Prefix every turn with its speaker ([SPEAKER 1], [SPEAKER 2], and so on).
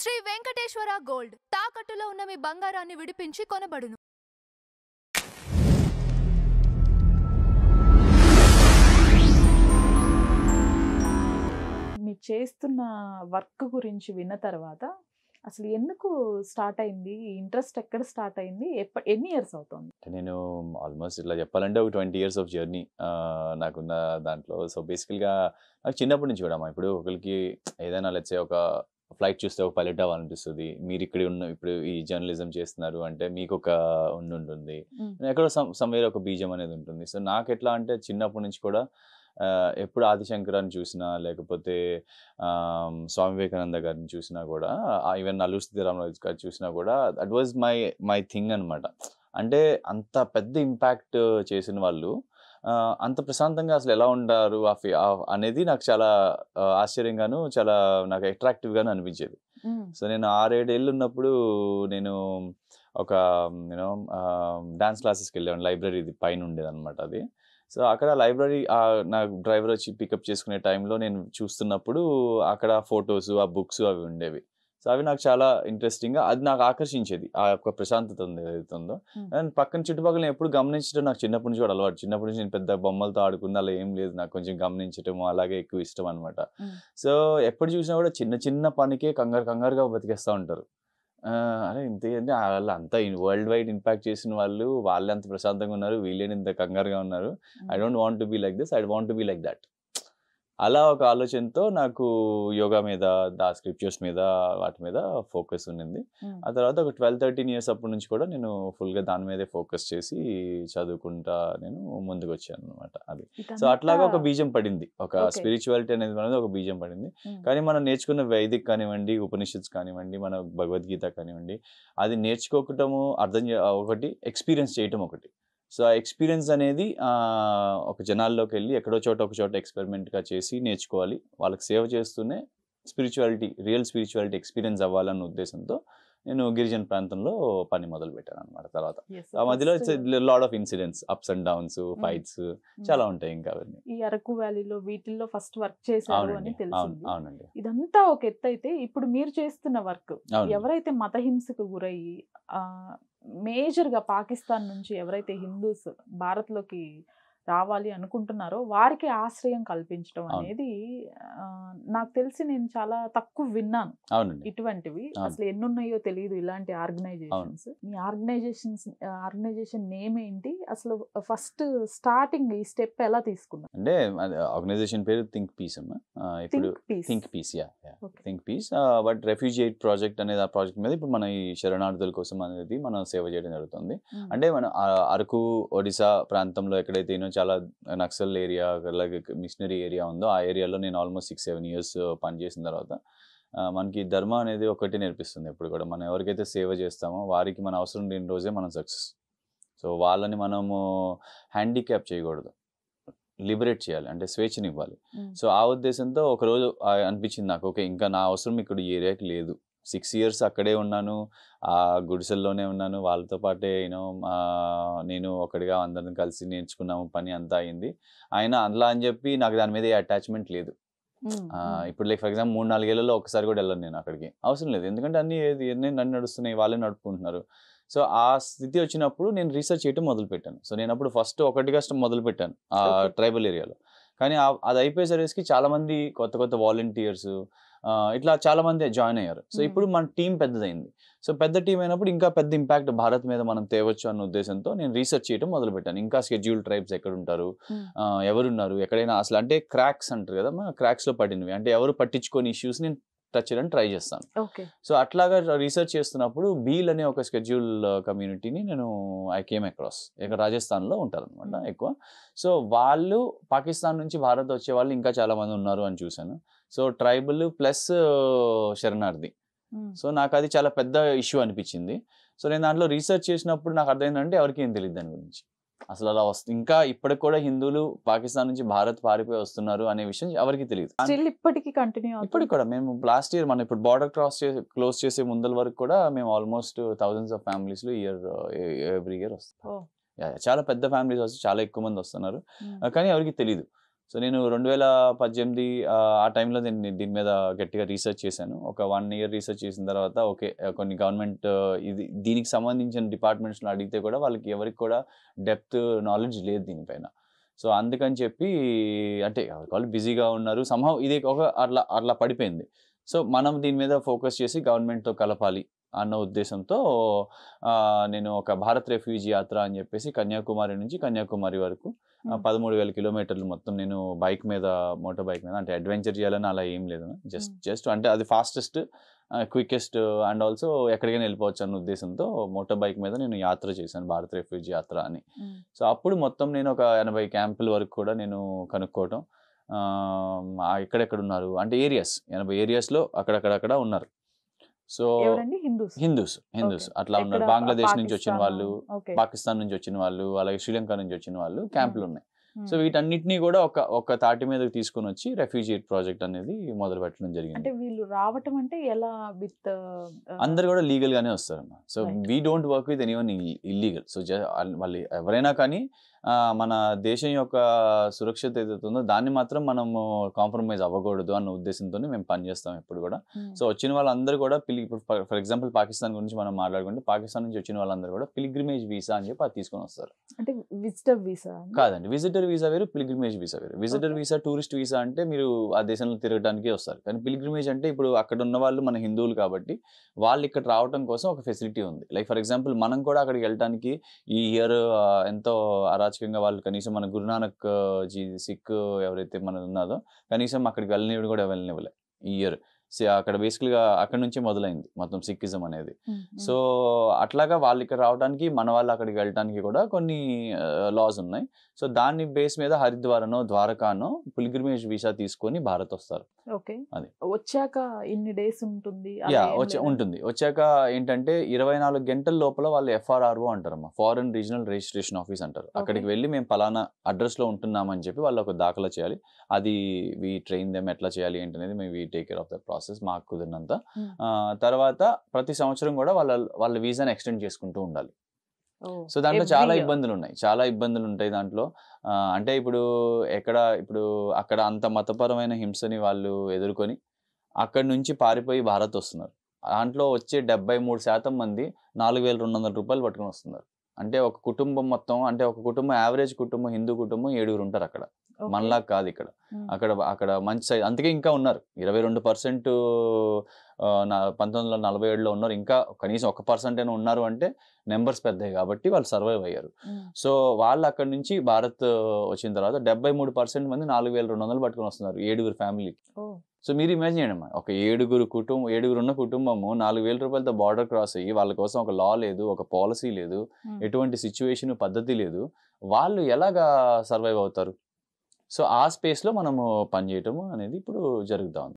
[SPEAKER 1] Shri Venkateswara gold తాకట్టులో ఉన్న మీ బంగారాన్ని విడిపించి కొనబడును.
[SPEAKER 2] మీరు చేస్తున్న వర్క్ గురించి విన్న తర్వాత అసలు ఎందుకు స్టార్ట్ అయింది? ఇంట్రెస్ట్ ఎక్కడ స్టార్ట్ అయింది? ఎన్ని ఇయర్స్ అవుతుంది?
[SPEAKER 3] నేను ఆల్మోస్ట్ ఇట్లా చెప్పాలంటే ఒక 20 years ఆఫ్ జర్నీ నాకున్న దాంట్లో. సో బేసికల్గా నాకు చిన్నప్పటి నుంచి కూడా ఇప్పుడు ఒకరికి ఏదైనా లెట్స్ ఒక ఫ్లైట్ చూస్తే ఒక పైలట్ అవ్వాలనిపిస్తుంది. మీరు ఇక్కడ ఉన్న ఇప్పుడు ఈ జర్నలిజం చేస్తున్నారు అంటే మీకు ఒక ఉంటుంది, ఎక్కడో సమ్వేర్ ఒక బీజం అనేది ఉంటుంది. సో నాకు ఎట్లా అంటే చిన్నప్పటి నుంచి కూడా ఎప్పుడు ఆదిశంకరాన్ని చూసినా లేకపోతే స్వామి వివేకానంద గారిని చూసినా కూడా ఈవెన్ అల్లూరి సీతారామరాజు గారు చూసినా కూడా దట్ వాజ్ మై థింగ్ అనమాట. అంటే అంత పెద్ద ఇంపాక్ట్ చేసిన వాళ్ళు అంత ప్రశాంతంగా అసలు ఎలా ఉంటారు అనేది నాకు చాలా ఆశ్చర్యంగాను చాలా నాకు అట్రాక్టివ్గాను అనిపించేది. సో నేను 6-7 ఏళ్ళు ఉన్నప్పుడు నేను ఒక యూనో డాన్స్ క్లాసెస్కి వెళ్ళాను. లైబ్రరీ పైన ఉండేది అనమాట అది. సో అక్కడ లైబ్రరీ నాకు డ్రైవర్ వచ్చి పికప్ చేసుకునే టైంలో నేను చూస్తున్నప్పుడు అక్కడ ఫొటోస్ ఆ బుక్స్ అవి ఉండేవి. సో అవి నాకు చాలా ఇంట్రెస్టింగ్గా అది నాకు ఆకర్షించేది. ఆ యొక్క ప్రశాంతత ఉంది ఏదైతే ఉందో. అండ్ పక్కన చుట్టుపక్కల ఎప్పుడు గమనించడం నాకు చిన్నప్పటి నుంచి కూడా అలవాటు. చిన్నప్పటి నుంచి నేను పెద్ద బొమ్మలతో ఆడుకున్న అలా ఏం లేదు. నాకు కొంచెం గమనించడం అలాగే ఎక్కువ ఇష్టం అనమాట. సో ఎప్పుడు చూసినా కూడా చిన్న చిన్న పనికే కంగారుగా బతికేస్తూ ఉంటారు. అరే ఇంతే అంటే వాళ్ళు అంతా వరల్డ్ వైడ్ ఇంపాక్ట్ చేసిన వాళ్ళే అంత ప్రశాంతంగా ఉన్నారు, వీళ్ళేని ఇంత కంగారుగా ఉన్నారు. I don't want to be like this, I want to be like that. అలా ఒక ఆలోచనతో నాకు యోగా మీద స్క్రిప్చర్స్ మీద వాటి మీద ఫోకస్ ఉండింది. ఆ తర్వాత ఒక 12-13 years అప్పటి నుంచి కూడా నేను ఫుల్గా దాని మీదే ఫోకస్ చేసి చదువుకుంటా నేను ముందుకు వచ్చాను అనమాట. అది సో అట్లాగా ఒక బీజం పడింది, ఒక స్పిరిచువాలిటీ అనేది ఒక బీజం పడింది. కానీ మనం నేర్చుకున్న వైదిక్ కానివ్వండి, ఉపనిషత్స్ కానివ్వండి, మన భగవద్గీత కానివ్వండి, అది నేర్చుకోవటము ఒకటి, ఎక్స్పీరియన్స్ చేయటం ఒకటి. సో ఆ ఎక్స్పీరియన్స్ అనేది ఒక జనాల్లోకి వెళ్ళి ఎక్కడో చోట ఒక చోట ఎక్స్పెరిమెంట్గా చేసి నేర్చుకోవాలి, వాళ్ళకి సేవ చేస్తూనే రియల్ స్పిరిచువాలిటీ ఎక్స్పీరియన్స్ అవ్వాలన్న ఉద్దేశంతో నేను గిరిజన ప్రాంతంలో పని మొదలు పెట్టాను అనమాట. తర్వాత ఆ మధ్యలో lot of incidents, ups and downs, fights చాలా ఉంటాయి. ఇంకా అవన్నీ
[SPEAKER 2] ఈ అరకు వ్యాలీలో వీటిల్లో ఫస్ట్ వర్క్ చేశారు అని తెలిసింది.
[SPEAKER 3] అవునండి.
[SPEAKER 2] ఇదంతా ఒక ఎత్తు అయితే ఇప్పుడు మీరు చేస్తున్న వర్క్ ఎవరైతే మతహింసకు గురయ్యి మేజర్ గా పాకిస్తాన్ నుంచి ఎవరైతే హిందూస్ భారత్ లోకి రావాలి అనుకుంటున్నారో వారికి ఆశ్రయం కల్పించడం అనేది నాకు తెలిసి నేను చాలా తక్కువ విన్నాను ఇటువంటివి. అసలు ఎన్నున్నాయో తెలియదు ఇలాంటి ఆర్గనైజేషన్స్. మీ ఆర్గనైజేషన్ నేమ్ ఏంటి? అసలు ఫస్ట్ స్టార్టింగ్ ఈ స్టెప్ ఎలా తీసుకున్నారు?
[SPEAKER 3] అంటే ఆర్గనైజేషన్ పేరు థింక్ పీస్ అమ్మా. ఇప్పుడు think piece but refugee aid project అనేది ఆ ప్రాజెక్ట్ మీద ఇప్పుడు మన ఈ శరణార్థుల కోసం అనేది మనం సేవ చేయడం జరుగుతుంది. అంటే మన అరకు ఒడిశా ప్రాంతంలో ఎక్కడైతే చాలా నక్సల్ ఏరియా అలాగే మిషనరీ ఏరియా ఉందో ఆ ఏరియాలో నేను ఆల్మోస్ట్ 6-7 years పనిచేసిన తర్వాత మనకి ధర్మ అనేది ఒకటి నేర్పిస్తుంది. ఎప్పుడు కూడా మనం ఎవరికైతే సేవ చేస్తామో వారికి మన అవసరం లేని రోజే మనం సక్సెస్. సో వాళ్ళని మనము హ్యాండిక్యాప్ చేయకూడదు, లిబరేట్ చేయాలి, అంటే స్వేచ్ఛనివ్వాలి. సో ఆ ఉద్దేశంతో ఒకరోజు అనిపించింది నాకు, ఓకే ఇంకా నా అవసరం ఇక్కడ ఈ ఏరియాకి లేదు. 6 years అక్కడే ఉన్నాను, ఆ గుడిసెల్లోనే ఉన్నాను, వాళ్ళతో పాటే నేను ఒకటిగా అందరిని కలిసి నేర్చుకున్నాము, పని అంతా అయింది. అలా అని చెప్పి నాకు దాని మీద ఏ అటాచ్మెంట్ లేదు. ఇప్పుడు లైక్ ఫర్ ఎగ్జాంపుల్ 3-4 ఏళ్లలో ఒకసారి కూడా వెళ్ళను నేను అక్కడికి, అవసరం లేదు. ఎందుకంటే అన్నీ నన్ను నడుస్తున్నాయి, వాళ్ళే నడుపుకుంటున్నారు. సో ఆ స్థితి వచ్చినప్పుడు నేను రీసెర్చ్ చేయటం మొదలుపెట్టాను. సో నేను అప్పుడు ఫస్ట్ ఒకటిగా మొదలుపెట్టాను ఆ ట్రైబల్ ఏరియాలో. కానీ అది అయిపోయేసరికి చాలామంది కొత్త వాలంటీర్స్ ఇట్లా చాలా మంది జాయిన్ అయ్యారు. సో ఇప్పుడు మన టీం పెద్దదైంది. సో పెద్ద టీం అయినప్పుడు ఇంకా పెద్ద ఇంపాక్ట్ భారత్ మీద మనం తేవచ్చు అన్న ఉద్దేశంతో నేను రీసెర్చ్ చేయడం మొదలుపెట్టాను. ఇంకా షెడ్యూల్డ్ ట్రైబ్స్ ఎక్కడ ఉంటారు, ఎవరున్నారు, ఎక్కడైనా అసలు అంటే క్రాక్స్ అంటారు కదా, క్రాక్స్లో పడినవి అంటే ఎవరు పట్టించుకొని ఇష్యూస్ నేను టచ్ చేయడానికి ట్రై చేస్తాను. సో అట్లాగా రీసెర్చ్ చేస్తున్నప్పుడు బీల్ అనే ఒక షెడ్యూల్ కమ్యూనిటీని ఐ కేమ్ అక్రాస్. ఇక్కడ రాజస్థాన్లో ఉంటారు అనమాట ఎక్కువ. సో వాళ్ళు పాకిస్తాన్ నుంచి భారత్ వచ్చే వాళ్ళు ఇంకా చాలా మంది ఉన్నారు అని చూశాను. సో ట్రైబల్ ప్లస్ శరణార్థి. సో నాకు అది చాలా పెద్ద ఇష్యూ అనిపించింది. సో నేను దాంట్లో రీసెర్చ్ చేసినప్పుడు నాకు అర్థమైందంటే ఎవరికి ఏం తెలియదు దాని గురించి. అసలు అలా ఇంకా ఇప్పటికి కూడా హిందువులు పాకిస్తాన్ నుంచి భారత్ పారిపోయి వస్తున్నారు అనే విషయం ఎవరికి తెలియదు. ఇప్పటికి కూడా మేము లాస్ట్ ఇయర్ మనం ఇప్పుడు బార్డర్ క్లోజ్ చేసే ముందల వరకు కూడా మేము almost thousands of families every year వస్తాం. చాలా పెద్ద ఫ్యామిలీస్ వస్తే చాలా ఎక్కువ మంది వస్తున్నారు, కానీ ఎవరికి తెలియదు. సో నేను 2018 ఆ టైంలో దీని మీద గట్టిగా రీసెర్చ్ చేశాను. ఒక 1 year రీసెర్చ్ చేసిన తర్వాత ఓకే కొన్ని గవర్నమెంట్ దీనికి సంబంధించిన డిపార్ట్మెంట్స్లో అడిగితే కూడా వాళ్ళకి ఎవరికి కూడా డెప్త్ నాలెడ్జ్ లేదు దీనిపైన. సో అందుకని చెప్పి అంటే వాళ్ళు బిజీగా ఉన్నారు. సంహౌ ఇది ఒక అట్లా పడిపోయింది. సో మనం దీని మీద ఫోకస్ చేసి గవర్నమెంట్తో కలపాలి అన్న ఉద్దేశంతో నేను ఒక భారత్ రెఫ్యూజీ యాత్ర అని చెప్పేసి కన్యాకుమారి నుంచి కన్యాకుమారి వరకు 13,000 కిలోమీటర్లు మొత్తం నేను మోటార్ బైక్ మీద అంటే అడ్వెంచర్ చేయాలని అలా ఏం లేదు. జస్ట్ అంటే అది ఫాస్టెస్ట్ క్వికెస్ట్ అండ్ ఆల్సో ఎక్కడికైనా వెళ్ళిపోవచ్చు అన్న ఉద్దేశంతో మోటార్ బైక్ మీద నేను యాత్ర చేశాను, భారత్ రెఫ్యూజీ యాత్ర అని. సో అప్పుడు మొత్తం నేను ఒక 80 క్యాంపుల వరకు కూడా నేను కనుక్కోవటం, ఎక్కడెక్కడ ఉన్నారు అంటే 80 ఏరియాస్లో అక్కడక్కడ ఉన్నారు. సో హిందూస్ అట్లా ఉన్నారు. బంగ్లాదేశ్ నుంచి వచ్చిన వాళ్ళు, పాకిస్తాన్ నుంచి వచ్చిన వాళ్ళు, అలాగే శ్రీలంక నుంచి వచ్చిన వాళ్ళు క్యాంపులు ఉన్నాయి. సో వీటన్నిటినీ కూడా ఒక తాటి మీదకి తీసుకొని వచ్చి రెఫ్యూజీ ప్రాజెక్ట్ అనేది మొదలు పెట్టడం జరిగింది.
[SPEAKER 2] అంటే వీళ్ళు రావటం అంటే ఎలా విత్
[SPEAKER 3] అందరు కూడా లీగల్ గానే వస్తారన్న. So we don't work with anyone illegal. So వాళ్ళు ఎవరైనా కానీ మన దేశం యొక్క సురక్షిత ఏదైతే ఉందో దాన్ని మాత్రం మనము కాంప్రమైజ్ అవ్వకూడదు అన్న ఉద్దేశంతో మేము పనిచేస్తాం ఎప్పుడు కూడా. సో వచ్చిన వాళ్ళందరూ కూడా ఇప్పుడు ఫర్ ఎగ్జాంపుల్ పాకిస్తాన్ గురించి మనం మాట్లాడుకుంటే పాకిస్తాన్ నుంచి వచ్చిన వాళ్ళందరూ కూడా పిలిగ్రిమేజ్ వీసా అని చెప్పి అది తీసుకొని వస్తారు.
[SPEAKER 2] అంటే విజిటర్ వీసా
[SPEAKER 3] కాదండి, విజిటర్ వీసా వేరు, పిలిగ్రిమేజ్ వీసా వేరు. విజిటర్ వీసా టూరిస్ట్ వీసా అంటే మీరు ఆ దేశంలో తిరగడానికి వస్తారు. కానీ పిలిగ్రిమేజ్ అంటే ఇప్పుడు అక్కడ ఉన్న వాళ్ళు మన హిందువులు కాబట్టి వాళ్ళు ఇక్కడ రావడం కోసం ఒక ఫెసిలిటీ ఉంది. లైక్ ఫర్ ఎగ్జాంపుల్ మనం కూడా అక్కడికి వెళ్ళడానికి ఈ ఇయర్ ఎంతో అరాచకంగా వాళ్ళు కనీసం మన గురునానక్ జీ సిక్ ఎవరైతే మన ఉన్నారో కనీసం అక్కడికి వెళ్ళనివ్వడు కూడా వెళ్ళనివ్వలే ఈ ఇయర్. అక్కడ బేసికల్గా అక్కడ నుంచి మొదలైంది మొత్తం సిక్కిజం అనేది. సో అట్లాగా వాళ్ళు ఇక్కడ రావడానికి మన వాళ్ళు అక్కడికి వెళ్ళడానికి కూడా కొన్ని లాస్ ఉన్నాయి. సో దాని బేస్ మీద హరిద్వారనో ద్వారకానో పిల్గ్రిమేజ్ వీసా తీసుకొని భారత్ వస్తారు.
[SPEAKER 2] అది వచ్చాక ఇన్ని డేస్ ఉంటుంది.
[SPEAKER 3] ఉంటుంది. వచ్చాక ఏంటంటే 24 గంటల లోపల వాళ్ళు FRRO అంటారమ్మా, ఫారెన్ రీజనల్ రిజిస్ట్రేషన్ ఆఫీస్ అంటారు. అక్కడికి వెళ్ళి మేము పలానా అడ్రస్ లో ఉంటున్నామని చెప్పి వాళ్ళు ఒక దాఖలా చేయాలి. అది వి ట్రైన్ దెమ్ ఎట్లా చేయాలి ఏంటనేది మేము we take care of the process మాకు కుదిరినంత. తర్వాత ప్రతి సంవత్సరం కూడా వాళ్ళ వీసాని ఎక్స్టెండ్ చేసుకుంటూ ఉండాలి. సో దాంట్లో చాలా ఇబ్బందులు ఉంటాయి దాంట్లో. అంటే ఇప్పుడు అక్కడ అంత మతపరమైన హింసని వాళ్ళు ఎదుర్కొని అక్కడి నుంచి పారిపోయి భారత్ వస్తున్నారు. దాంట్లో వచ్చే 73% మంది 4,200 రూపాయలు పట్టుకొని వస్తున్నారు. అంటే ఒక కుటుంబం మొత్తం, అంటే ఒక కుటుంబం యావరేజ్ కుటుంబం, హిందూ కుటుంబం 7 ఉంటారు అక్కడ. మనలా కాదు ఇక్కడ. అక్కడ మంచి సైజ్. అందుకే ఇంకా ఉన్నారు 22% 1947లో ఉన్నారు. ఇంకా కనీసం 1% అయినా ఉన్నారు అంటే నెంబర్స్ పెద్దవి కాబట్టి వాళ్ళు సర్వైవ్ అయ్యారు. సో వాళ్ళు అక్కడి నుంచి భారత్ వచ్చిన తర్వాత 73% మంది 4,200 పట్టుకొని వస్తున్నారు 7 ఫ్యామిలీకి. సో మీరు ఇమాజిన్ చేయండి అమ్మా, ఒక 7 ఉన్న కుటుంబము 4,000 రూపాయలతో బార్డర్ క్రాస్ అయ్యి వాళ్ళ కోసం ఒక లా లేదు, ఒక పాలసీ లేదు, ఎటువంటి సిచ్యువేషన్ పద్ధతి లేదు, వాళ్ళు ఎలాగా సర్వైవ్ అవుతారు? సో ఆ స్పేస్లో మనము పనిచేయటము అనేది ఇప్పుడు జరుగుతూ ఉంది.